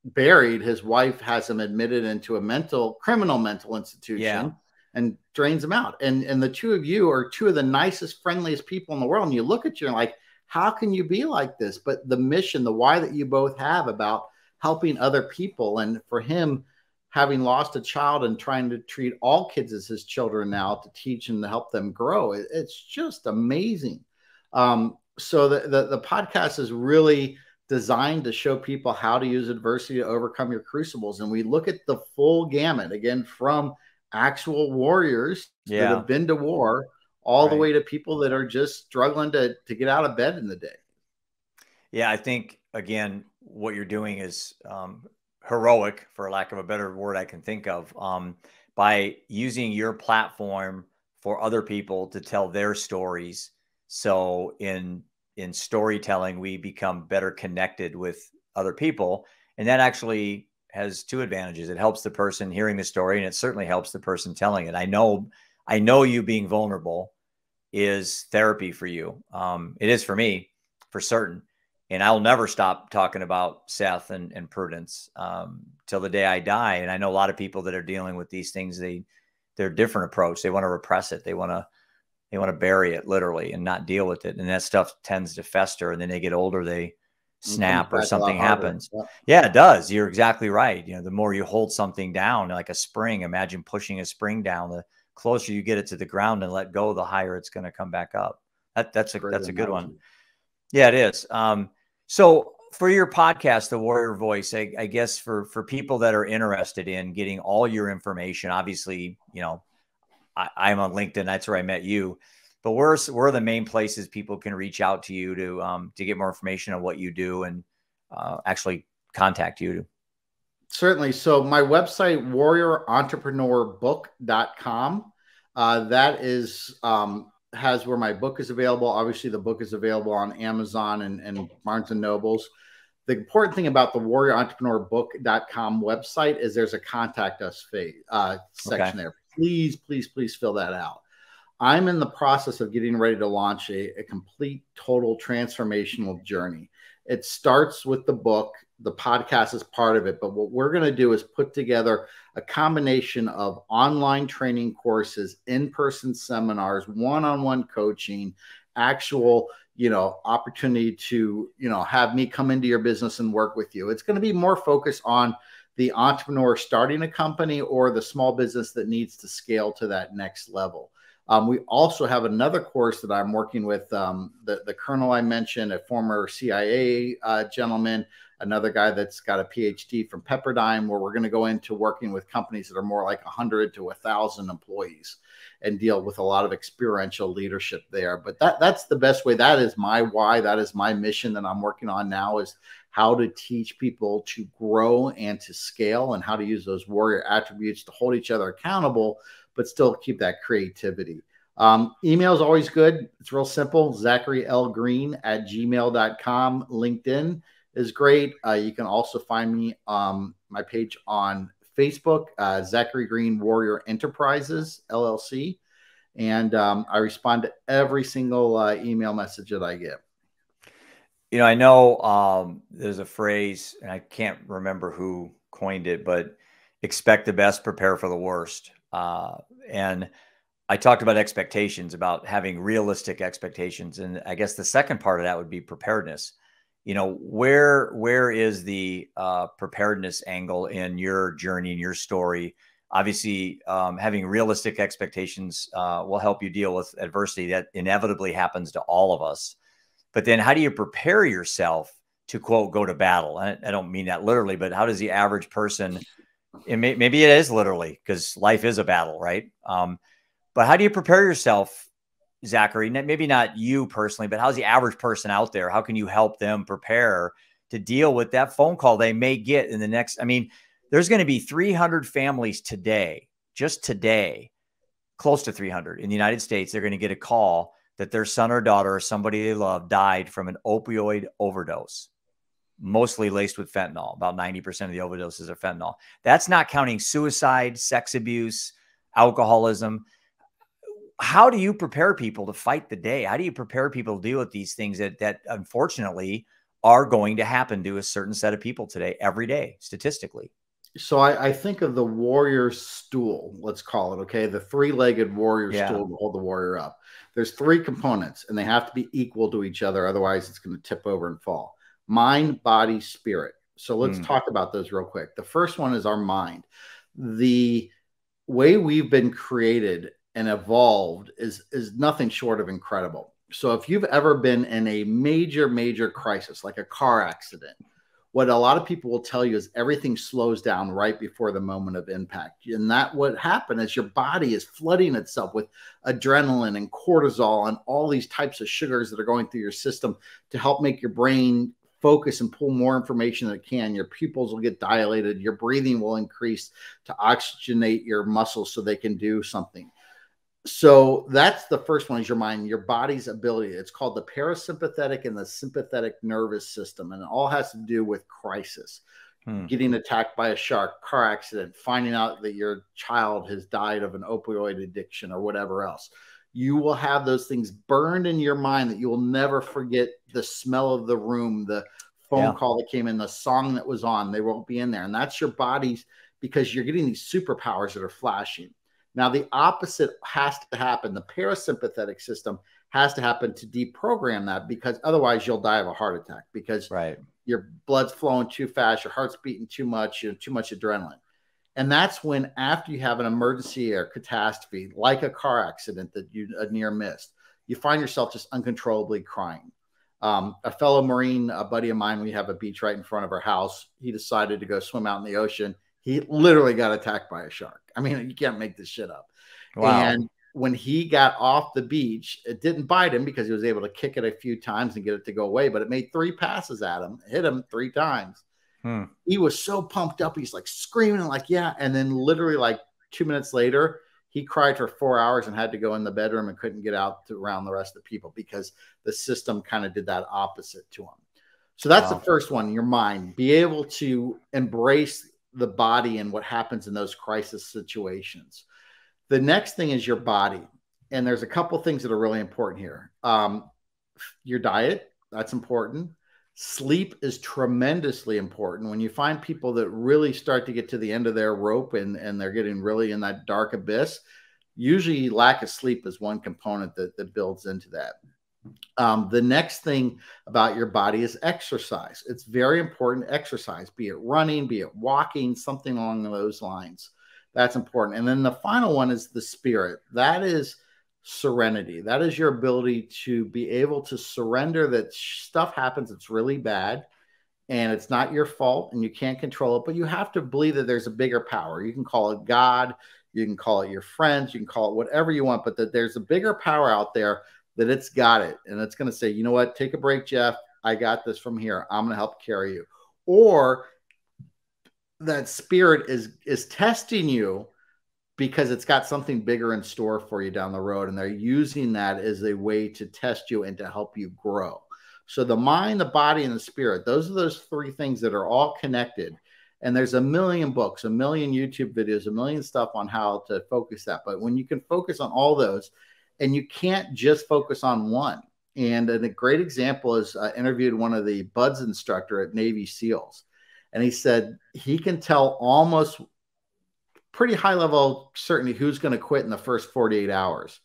B: buried, his wife has him admitted into a criminal mental institution and drains him out. And the two of you are two of the nicest, friendliest people in the world. And you look at you and like, how can you be like this? But the mission, the why that you both have about helping other people, and for him, having lost a child and trying to treat all kids as his children now, to teach and to help them grow, it's just amazing. So the podcast is really designed to show people how to use adversity to overcome your crucibles. And we look at the full gamut, again, from actual warriors that have been to war all the way to people that are just struggling to get out of bed in the day.
A: Yeah, I think, again, what you're doing is heroic, for lack of a better word I can think of, by using your platform for other people to tell their stories. So in storytelling, we become better connected with other people. And that actually has two advantages. It helps the person hearing the story, and it certainly helps the person telling it. I know you being vulnerable is therapy for you. It is for me, for certain. And I'll never stop talking about Seth and Prudence till the day I die. And I know a lot of people that are dealing with these things, they're different approach. They want to repress it. They want to bury it literally and not deal with it. And that stuff tends to fester. And then they get older, they snap or something happens. Yeah, it does. You're exactly right. You know, the more you hold something down, like a spring, imagine pushing a spring down, the closer you get it to the ground and let go, the higher it's going to come back up. That's a good one. Yeah, it is. So for your podcast, The Warrior Voice, I guess for people that are interested in getting all your information, obviously, you know, I'm on LinkedIn. That's where I met you. But where are the main places people can reach out to you to get more information on what you do and actually contact you?
B: Certainly. So my website, warriorentrepreneur.book.com, that is has where my book is available. Obviously, the book is available on Amazon and Barnes and Nobles. The important thing about the warriorentrepreneur.book.com website is there's a contact us section there. Please, please, please fill that out. I'm in the process of getting ready to launch a complete, total transformational journey. It starts with the book. The podcast is part of it. But what we're going to do is put together a combination of online training courses, in-person seminars, one-on-one coaching, actual, opportunity to, have me come into your business and work with you. It's going to be more focused on the entrepreneur starting a company or the small business that needs to scale to that next level. We also have another course that I'm working with the colonel I mentioned, a former CIA gentleman, another guy that's got a PhD from Pepperdine, where we're going to go into working with companies that are more like 100 to 1,000 employees and deal with a lot of experiential leadership there. But that's the best way. That is my why. That is my mission that I'm working on now, is how to teach people to grow and to scale, and how to use those warrior attributes to hold each other accountable, but still keep that creativity. Email is always good. It's real simple. ZacharyLGreen@gmail.com. LinkedIn is great. You can also find me my page on Facebook, Zachary Green Warrior Enterprises, LLC. And I respond to every single email message that I get.
A: I know there's a phrase, and I can't remember who coined it, but expect the best, prepare for the worst. And I talked about expectations, about having realistic expectations. And I guess the second part of that would be preparedness. Where is the preparedness angle in your journey, in your story? Obviously, having realistic expectations will help you deal with adversity that inevitably happens to all of us. But then how do you prepare yourself to, quote, go to battle? I don't mean that literally, but how does the average person, maybe it is literally, because life is a battle, right? But how do you prepare yourself, Zachary? Maybe not you personally, but how's the average person out there? How can you help them prepare to deal with that phone call they may get in the next? I mean, there's going to be 300 families today, just today, close to 300 in the United States. They're going to get a call that their son or daughter or somebody they love died from an opioid overdose, mostly laced with fentanyl. About 90% of the overdoses are fentanyl. That's not counting suicide, sex abuse, alcoholism. How do you prepare people to fight the day? How do you prepare people to deal with these things that unfortunately are going to happen to a certain set of people today, every day, statistically?
B: So I think of the warrior stool, let's call it, okay? The three-legged warrior
A: Yeah.
B: stool to hold the warrior up. There's three components, and they have to be equal to each other. Otherwise, it's going to tip over and fall. Mind, body, spirit. So let's
A: Hmm.
B: talk about those real quick. The first one is our mind. The way we've been created and evolved is nothing short of incredible. So if you've ever been in a major crisis, like a car accident, what a lot of people will tell you is everything slows down right before the moment of impact. And that what happened is your body is flooding itself with adrenaline and cortisol and all these types of sugars that are going through your system to help make your brain focus and pull more information than it can. Your pupils will get dilated, your breathing will increase to oxygenate your muscles so they can do something. So that's the first one, is your mind, your body's ability. It's called the parasympathetic and the sympathetic nervous system, and it all has to do with crisis. Getting attacked by a shark, car accident, finding out that your child has died of an opioid addiction or whatever else. You will have those things burned in your mind that you will never forget. The smell of the room, the phone call that came in, the song that was on, they won't be in there. And that's your body's, because you're getting these superpowers that are flashing. Now, the opposite has to happen. The parasympathetic system has to happen to deprogram that, because otherwise you'll die of a heart attack, because your blood's flowing too fast, your heart's beating too much, too much adrenaline. And that's when, after you have an emergency or catastrophe, like a car accident that you near missed, you find yourself just uncontrollably crying. A fellow Marine, a buddy of mine, we have a beach right in front of our house. He decided to go swim out in the ocean. He literally got attacked by a shark. I mean, you can't make this shit up.
A: Wow.
B: And when he got off the beach, it didn't bite him because he was able to kick it a few times and get it to go away, but it made 3 passes at him, hit him 3 times. He was so pumped up. He's like screaming, like, yeah. And then literally like 2 minutes later, he cried for 4 hours and had to go in the bedroom and couldn't get out to around the rest of the people, because the system kind of did that opposite to him. So that's the first one, your mind. Be able to embrace the body and what happens in those crisis situations. The next thing is your body. And there's a couple things that are really important here. Your diet, that's important. Sleep is tremendously important. When you find people that really start to get to the end of their rope and they're getting really in that dark abyss, usually lack of sleep is one component that builds into that. The next thing about your body is exercise. It's very important exercise, be it running, be it walking, something along those lines. That's important. And then the final one is the spirit. That is serenity. That is your ability to be able to surrender that stuff happens that's really bad and it's not your fault and you can't control it, but you have to believe that there's a bigger power. You can call it God, you can call it your friends, you can call it whatever you want, but that there's a bigger power out there, that it's got it. And it's going to say, you know what, take a break, Jeff. I got this from here. I'm going to help carry you. Or that spirit is testing you because it's got something bigger in store for you down the road. And they're using that as a way to test you and to help you grow. So the mind, the body, and the spirit, those are those 3 things that are all connected. And there's a million books, a million YouTube videos, a million stuff on how to focus that. But when you can focus on all those, and you can't just focus on one. And a great example is I interviewed one of the BUDS instructor at Navy SEALs. And he said he can tell almost pretty high level certainty who's going to quit in the first 48 hours.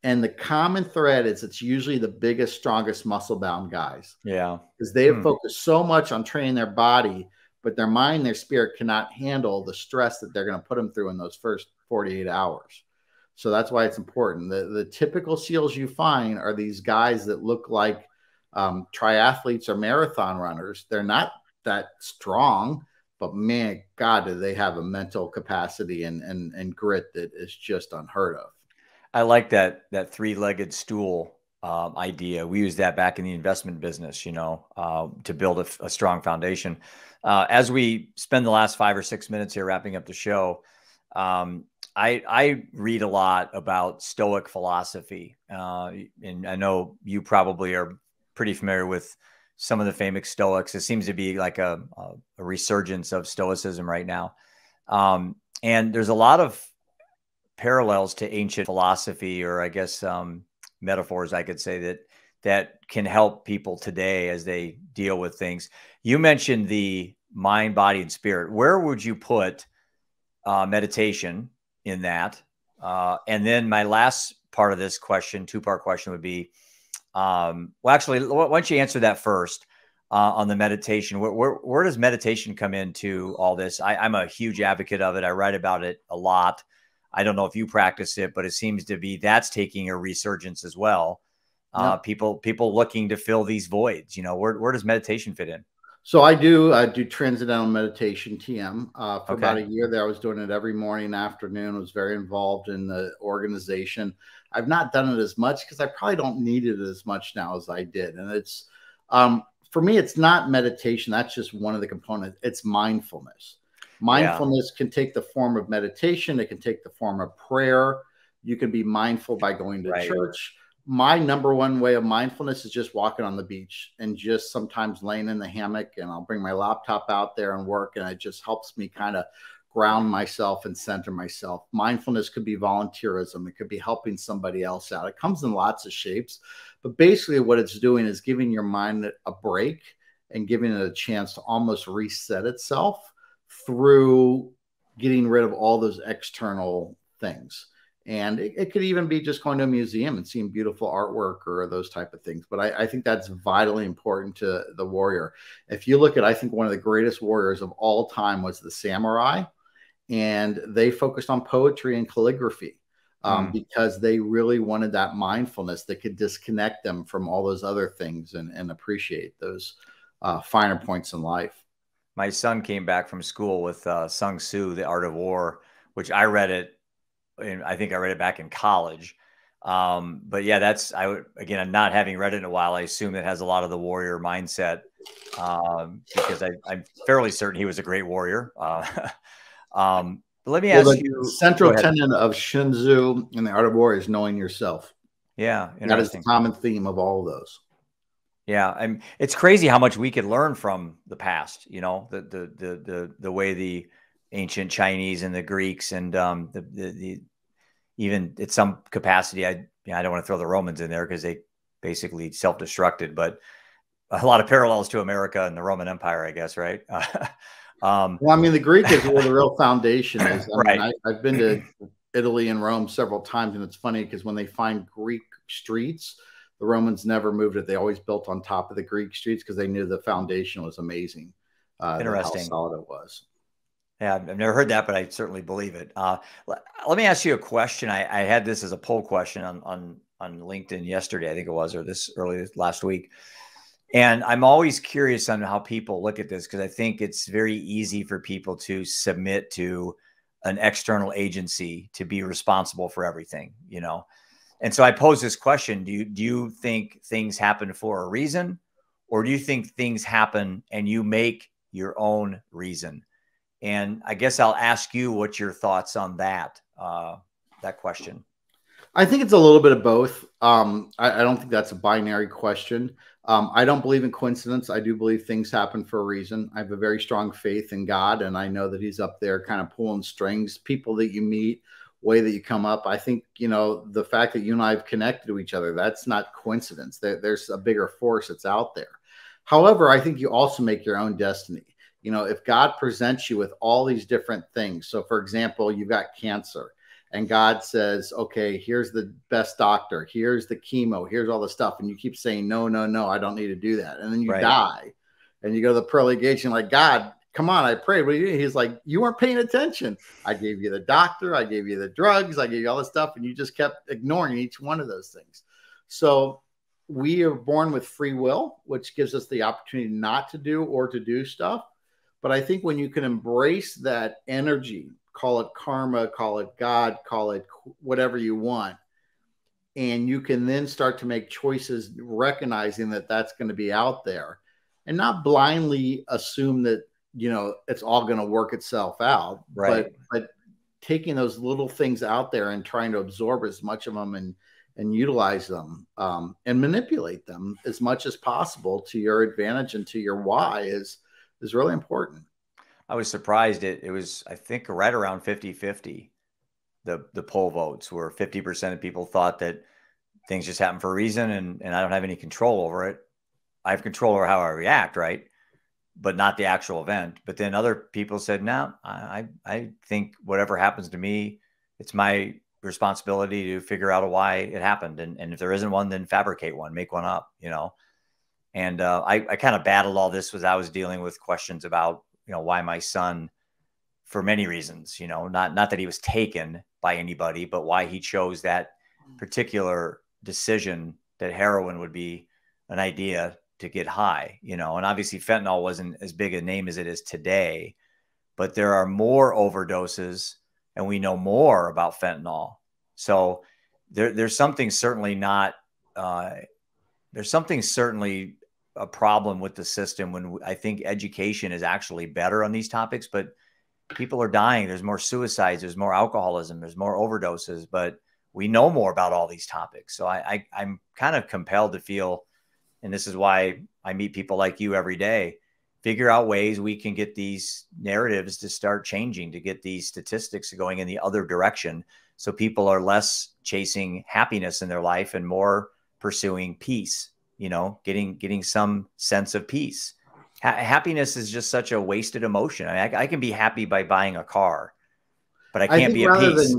B: And the common thread is it's usually the biggest, strongest muscle bound guys.
A: Yeah.
B: Because they have focused so much on training their body, but their mind, their spirit cannot handle the stress that they're going to put them through in those first 48 hours. So that's why it's important. The typical SEALs you find are these guys that look like triathletes or marathon runners. They're not that strong, but man, God, do they have a mental capacity and grit that is just unheard of.
A: I like that 3-legged stool idea. We use that back in the investment business, to build a strong foundation. As we spend the last 5 or 6 minutes here wrapping up the show, I read a lot about Stoic philosophy, and I know you probably are pretty familiar with some of the famous Stoics. It seems to be like a resurgence of Stoicism right now, and there's a lot of parallels to ancient philosophy, or I guess metaphors, I could say, that can help people today as they deal with things. You mentioned the mind, body, and spirit. Where would you put meditation in that? And then my last part of this question, two-part question, would be, well, actually, why don't you answer that first on the meditation? Where does meditation come into all this? I'm a huge advocate of it. I write about it a lot. I don't know if you practice it, but it seems to be that's taking a resurgence as well.
B: Yep.
A: People looking to fill these voids. Where does meditation fit in?
B: So I do transcendental meditation, TM. For about a year there, I was doing it every morning and afternoon. I was very involved in the organization. I've not done it as much because I probably don't need it as much now as I did. And it's, for me, it's not meditation. That's just one of the components. It's mindfulness. Mindfulness can take the form of meditation. It can take the form of prayer. You can be mindful by going to church. My number one way of mindfulness is just walking on the beach and just sometimes laying in the hammock, and I'll bring my laptop out there and work. And it just helps me kind of ground myself and center myself. Mindfulness could be volunteerism. It could be helping somebody else out. It comes in lots of shapes, but basically what it's doing is giving your mind a break and giving it a chance to almost reset itself through getting rid of all those external things. And it could even be just going to a museum and seeing beautiful artwork or those type of things. But I think that's vitally important to the warrior. If you look at, I think one of the greatest warriors of all time was the samurai, and they focused on poetry and calligraphy because they really wanted that mindfulness that could disconnect them from all those other things and appreciate those finer points in life.
A: My son came back from school with Sun Tzu, The Art of War, which I read it. And I think I read it back in college. But yeah, again, I'm not having read it in a while. I assume it has a lot of the warrior mindset because I'm fairly certain he was a great warrior. But let me ask you.
B: Central tenet of Sun Tzu in The Art of War is knowing yourself.
A: Yeah.
B: That is the common theme of all of those.
A: Yeah. It's crazy how much we could learn from the past, the way the ancient Chinese and the Greeks and even at some capacity, I don't want to throw the Romans in there because they basically self-destructed, but a lot of parallels to America and the Roman Empire, I guess, right?
B: Well, I mean, the Greek is where the real foundation is. I've been to Italy and Rome several times, and it's funny because when they find Greek streets, the Romans never moved it. They always built on top of the Greek streets because they knew the foundation was amazing.
A: Interesting.
B: How solid it was.
A: Yeah, I've never heard that, but I certainly believe it. Let me ask you a question. I had this as a poll question on LinkedIn yesterday, I think it was, or early last week. And I'm always curious on how people look at this because I think it's very easy for people to submit to an external agency to be responsible for everything, And so I pose this question: Do you think things happen for a reason, or do you think things happen and you make your own reason? And I guess I'll ask you what your thoughts on that question.
B: I think it's a little bit of both. I don't think that's a binary question. I don't believe in coincidence. I do believe things happen for a reason. I have a very strong faith in God, and I know that he's up there kind of pulling strings, people that you meet, way that you come up. I think, the fact that you and I have connected to each other, that's not coincidence. There's a bigger force that's out there. However, I think you also make your own destiny. If God presents you with all these different things. So for example, you've got cancer and God says, okay, here's the best doctor. Here's the chemo. Here's all the stuff. And you keep saying, no, I don't need to do that. And then you die and you go to the pearly gates and like, God, come on, I prayed. What are you doing? He's like, you weren't paying attention. I gave you the doctor. I gave you the drugs. I gave you all the stuff. And you just kept ignoring each one of those things. So we are born with free will, which gives us the opportunity not to do or to do stuff. But I think when you can embrace that energy, call it karma, call it God, call it whatever you want, and you can then start to make choices, recognizing that that's going to be out there and not blindly assume that, it's all going to work itself out, but taking those little things out there and trying to absorb as much of them and utilize them and manipulate them as much as possible to your advantage and to your why is really important.
A: I was surprised. It was, I think, right around 50-50. The poll votes were 50% of people thought that things just happen for a reason and I don't have any control over it. I have control over how I react, right? but not the actual event. But then other people said, no, I think whatever happens to me, it's my responsibility to figure out why it happened. And if there isn't one, then fabricate one, make one up, you know? And I kind of battled all this as I was dealing with questions about, you know, why my son, for many reasons, you know, not that he was taken by anybody, but why he chose that particular decision that heroin would be an idea to get high, you know. And obviously fentanyl wasn't as big a name as it is today, but there are more overdoses and we know more about fentanyl. So there's something certainly not, there's something certainly a problem with the system when I think education is actually better on these topics, but people are dying. There's more suicides, there's more alcoholism, there's more overdoses, but we know more about all these topics. So I'm kind of compelled to feel, and this is why I meet people like you every day, figure out ways we can get these narratives to start changing, to get these statistics going in the other direction. So people are less chasing happiness in their life and more pursuing peace, you know, getting some sense of peace. Happiness is just such a wasted emotion. I mean, I can be happy by buying a car, but I can't be at peace.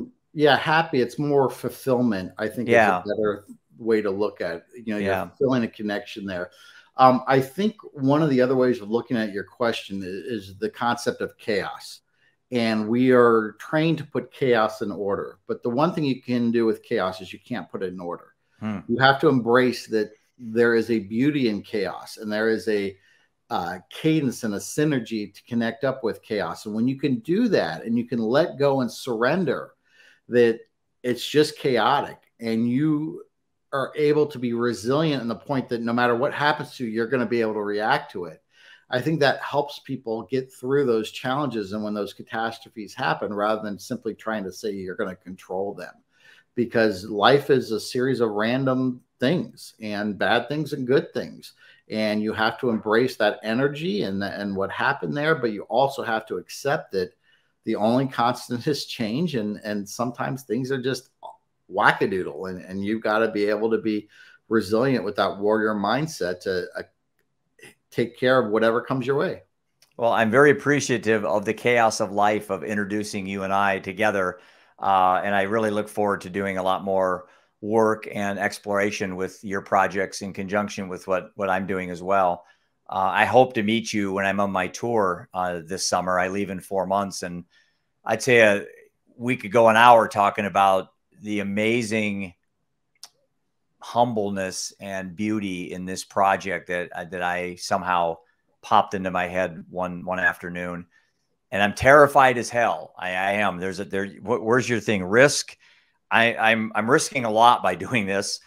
B: Happy, it's more fulfillment, I think, is a better way to look at it. You know, you're feeling a connection there. I think one of the other ways of looking at your question is the concept of chaos. And we are trained to put chaos in order. But the one thing you can do with chaos is you can't put it in order. You have to embrace that there is a beauty in chaos, and there is a cadence and a synergy to connect up with chaos. And when you can do that and you can let go and surrender that it's just chaotic, and you are able to be resilient in the point that no matter what happens to you, you're going to be able to react to it. I think that helps people get through those challenges and when those catastrophes happen, rather than simply trying to say you're going to control them, because life is a series of random things, and bad things and good things. And you have to embrace that energy and what happened there, but you also have to accept that the only constant is change, and sometimes things are just wackadoodle, and you've got to be able to be resilient with that warrior mindset to take care of whatever comes your way.
A: Well, I'm very appreciative of the chaos of life of introducing you and I together. And I really look forward to doing a lot more work and exploration with your projects in conjunction with what I'm doing as well. I hope to meet you when I'm on my tour this summer. I leave in 4 months, and I'd say we could go an hour talking about the amazing humbleness and beauty in this project that I somehow popped into my head one afternoon. And I'm terrified as hell. I am. Where's your thing? Risk. I'm risking a lot by doing this.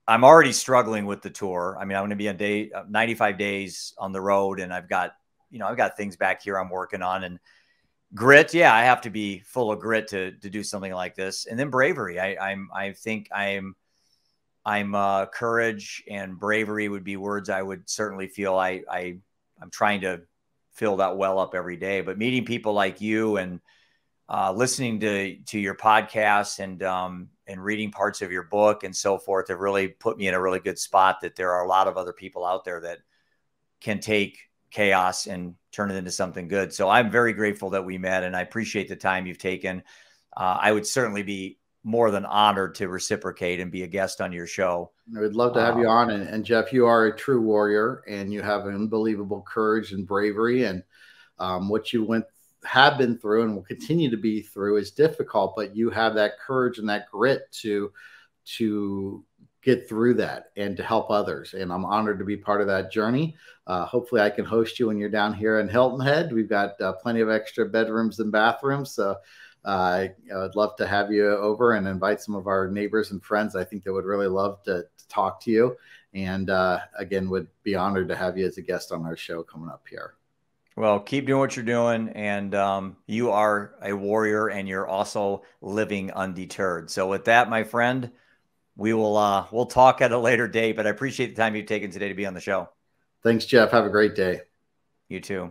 A: I'm already struggling with the tour. I mean, I'm going to be on 95 days on the road, and I've got things back here I'm working on, and grit. Yeah, I have to be full of grit to do something like this. And then bravery. I think courage and bravery would be words I would certainly feel I'm trying to fill that well up every day. But meeting people like you and listening to your podcasts and reading parts of your book and so forth have really put me in a really good spot, that there are a lot of other people out there that can take chaos and turn it into something good. So I'm very grateful that we met, and I appreciate the time you've taken. I would certainly be more than honored to reciprocate and be a guest on your show.
B: I would love to have you on. And Jeff, you are a true warrior, and you have unbelievable courage and bravery, and what you have been through and will continue to be through is difficult, but you have that courage and that grit to get through that and to help others. And I'm honored to be part of that journey. Hopefully I can host you when you're down here in Hilton Head. We've got plenty of extra bedrooms and bathrooms. So I'd love to have you over and invite some of our neighbors and friends. I think they would really love to talk to you. And again, would be honored to have you as a guest on our show coming up here.
A: Well, keep doing what you're doing. And you are a warrior, and you're also living undeterred. So with that, my friend, we'll talk at a later date, but I appreciate the time you've taken today to be on the show.
B: Thanks, Jeff. Have a great day.
A: You too.